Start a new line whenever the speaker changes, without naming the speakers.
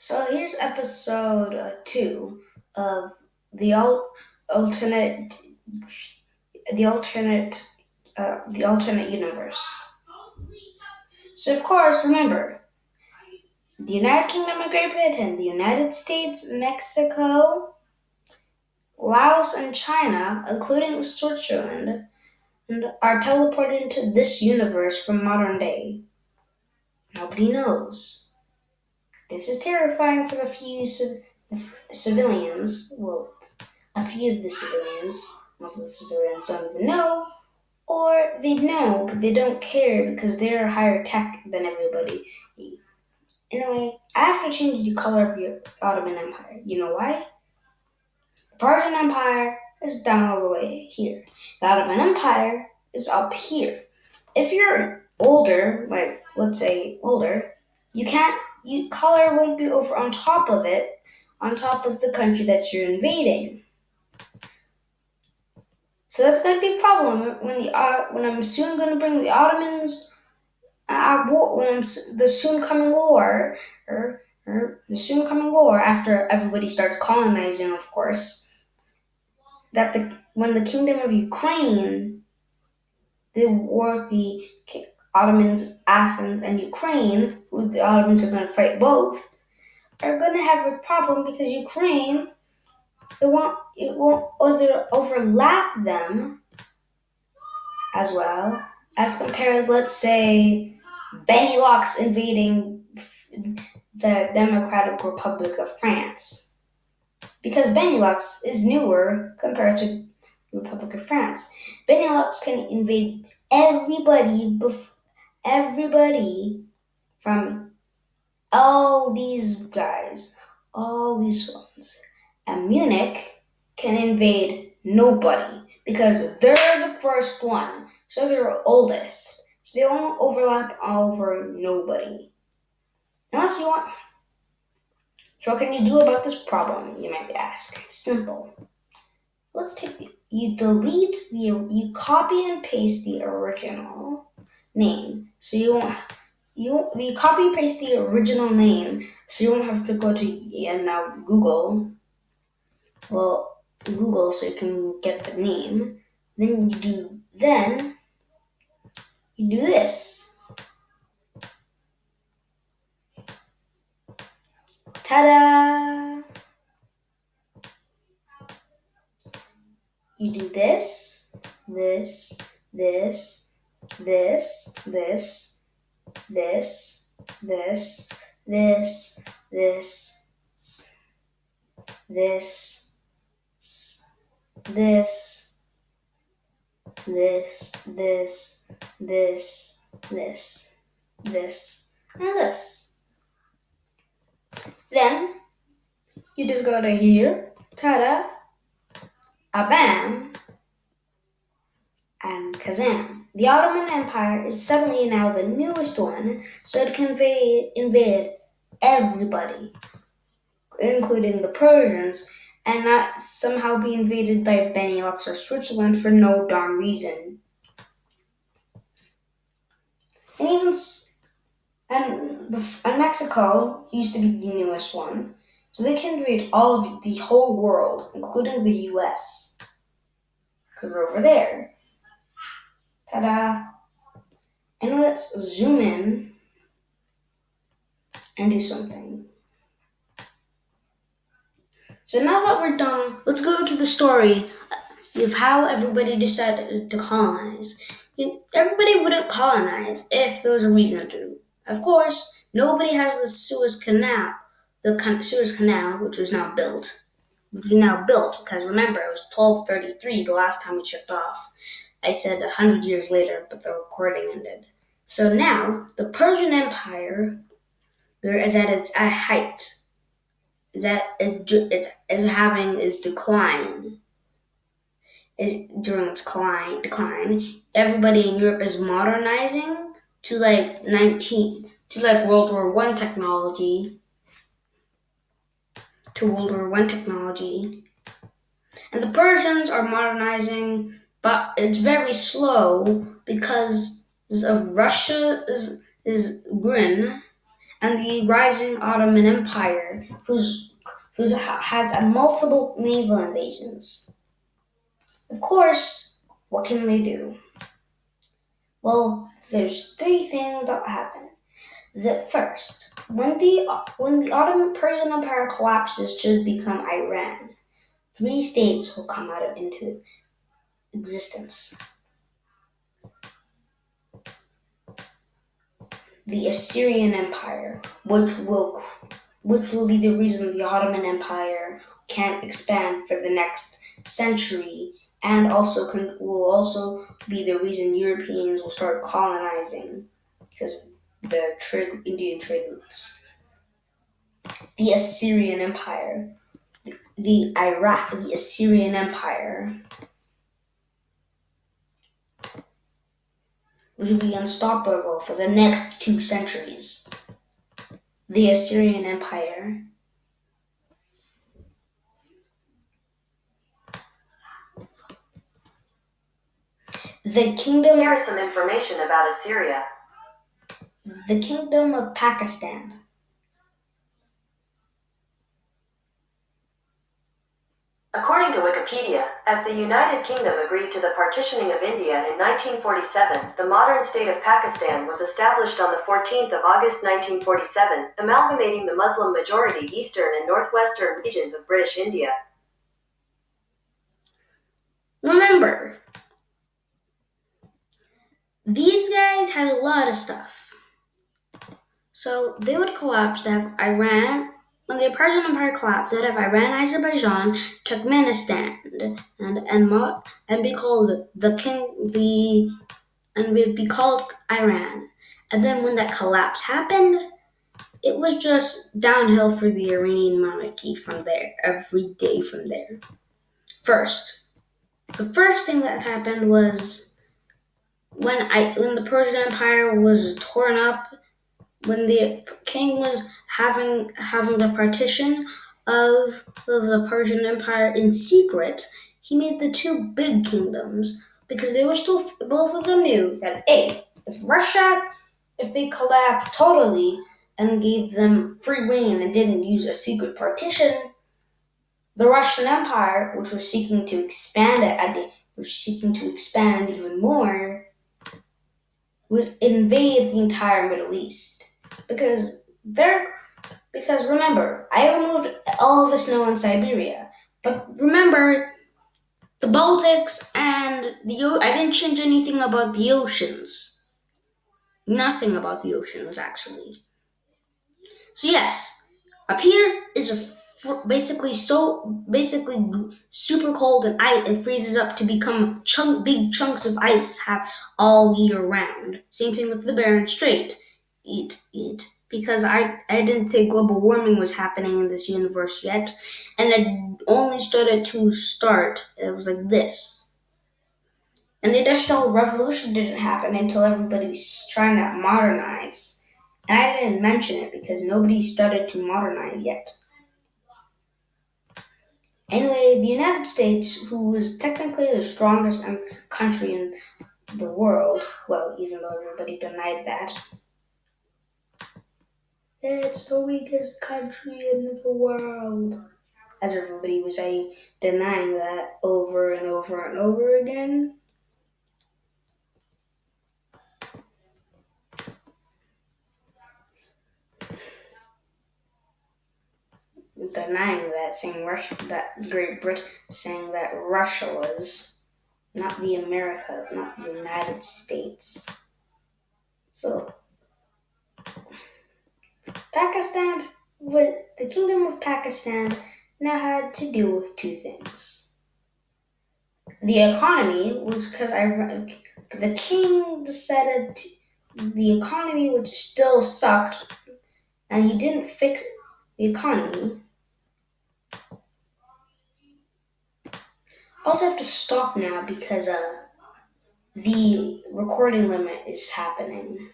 So here's episode two of the alternate, the alternate, the alternate universe. So of course, remember the United Kingdom of Great Britain, the United States, Mexico, Laos, and China, including Switzerland, and are teleported into this universe from modern day. Nobody knows. This is terrifying for the civilians. Well, a few of the civilians, most of the civilians don't even know, or they know, but they don't care because they're higher tech than everybody. Anyway, I have to change the color of the Ottoman Empire. You know why? The Persian Empire is down all the way here. The Ottoman Empire is up here. If you're older, like let's say older, color won't be over on top of it, on top of the country that you're invading. So that's going to be a problem when I'm soon going to bring the Ottomans when the soon coming war or the soon coming war after everybody starts colonizing, of course. That the when the kingdom of Ukraine, the war of the Ottomans, Athens, and Ukraine, who the Ottomans are going to fight both, are going to have a problem because Ukraine it won't overlap them as well as compared, let's say, Benny Locks invading the Democratic Republic of France. Because Benelux is newer compared to the Republic of France. Benelux can invade everybody from all these guys, all these ones. And Munich can invade nobody because they're the first one, so they're oldest. So they won't overlap over nobody. Unless you want. So what can you do about this problem, you might ask? Simple. Let's take you copy and paste the original name. So you copy and paste the original name, so you won't have to go to now Google. Well, Google so you can get the name. Then you do this. Ta-da! You do this, this, this, this, this, this, this, this, this, this, this, and this. Then you just go to here, ta-da, a bam, and kazam. The Ottoman Empire is suddenly now the newest one, so it can invade everybody, including the Persians, and not somehow be invaded by Benelux or Switzerland for no darn reason. And and Mexico used to be the newest one, so they can invade all of the whole world, including the U.S. because they're over there. Ta-da! And let's zoom in and do something. So now that we're done, let's go to the story of how everybody decided to colonize. Everybody wouldn't colonize if there was a reason to. Of course, nobody has the Suez Canal, which was now built. Which was now built because remember, it was 1233 the last time we checked off. I said 100 years later, but the recording ended. So now, the Persian Empire is at its height. Is having its decline. During its decline, everybody in Europe is modernizing to World War One technology, and the Persians are modernizing, but it's very slow because of Russia is grin, and the rising Ottoman Empire, has a multiple naval invasions. Of course, what can they do? Well, there's three things that happen. The first, when the Ottoman Persian Empire collapses to become Iran, three states will come out into existence. The Assyrian Empire, which will be the reason the Ottoman Empire can't expand for the next century, and will also be the reason Europeans will start colonizing because the Indian trade routes. The Assyrian Empire, the Assyrian Empire, which will be unstoppable for the next 2 centuries. The Assyrian Empire. The kingdom.
Here is some information about Assyria.
The Kingdom of Pakistan.
According to Wikipedia, as the United Kingdom agreed to the partitioning of India in 1947, the modern state of Pakistan was established on the 14th of August 1947, amalgamating the Muslim-majority eastern and northwestern regions of British India.
Remember, these guys had a lot of stuff. So they would collapse to have Iran. When the Persian Empire collapsed, they'd have Iran, Azerbaijan, Turkmenistan, and be called and would be called Iran. And then when that collapse happened, it was just downhill for the Iranian monarchy from there, every day from there. The first thing that happened was when the Persian Empire was torn up, when the king was having the partition of the Persian Empire in secret, he made the two big kingdoms because they were still both of them knew that if they collapsed totally and gave them free reign and didn't use a secret partition, the Russian Empire, which was seeking to expand even more, would invade the entire Middle East. Because remember, I removed all the snow in Siberia. But remember, the Baltics and I didn't change anything about the oceans. Nothing about the oceans, actually. So yes, up here is basically super cold and ice and freezes up to become big chunks of ice all year round. Same thing with the Bering Strait. Eat. Because I didn't say global warming was happening in this universe yet, and it only started to start. It was like this. And the Industrial Revolution didn't happen until everybody's trying to modernize. And I didn't mention it because nobody started to modernize yet. Anyway, the United States, who was technically the strongest country in the world, well, even though everybody denied that, it's the weakest country in the world. As everybody was denying that over and over and over again. Denying that, that Great Britain, saying that Russia was not the United States. So, the Kingdom of Pakistan now had to deal with two things. The economy, because the king decided the economy which still sucked, and he didn't fix the economy. Also have to stop now because the recording limit is happening.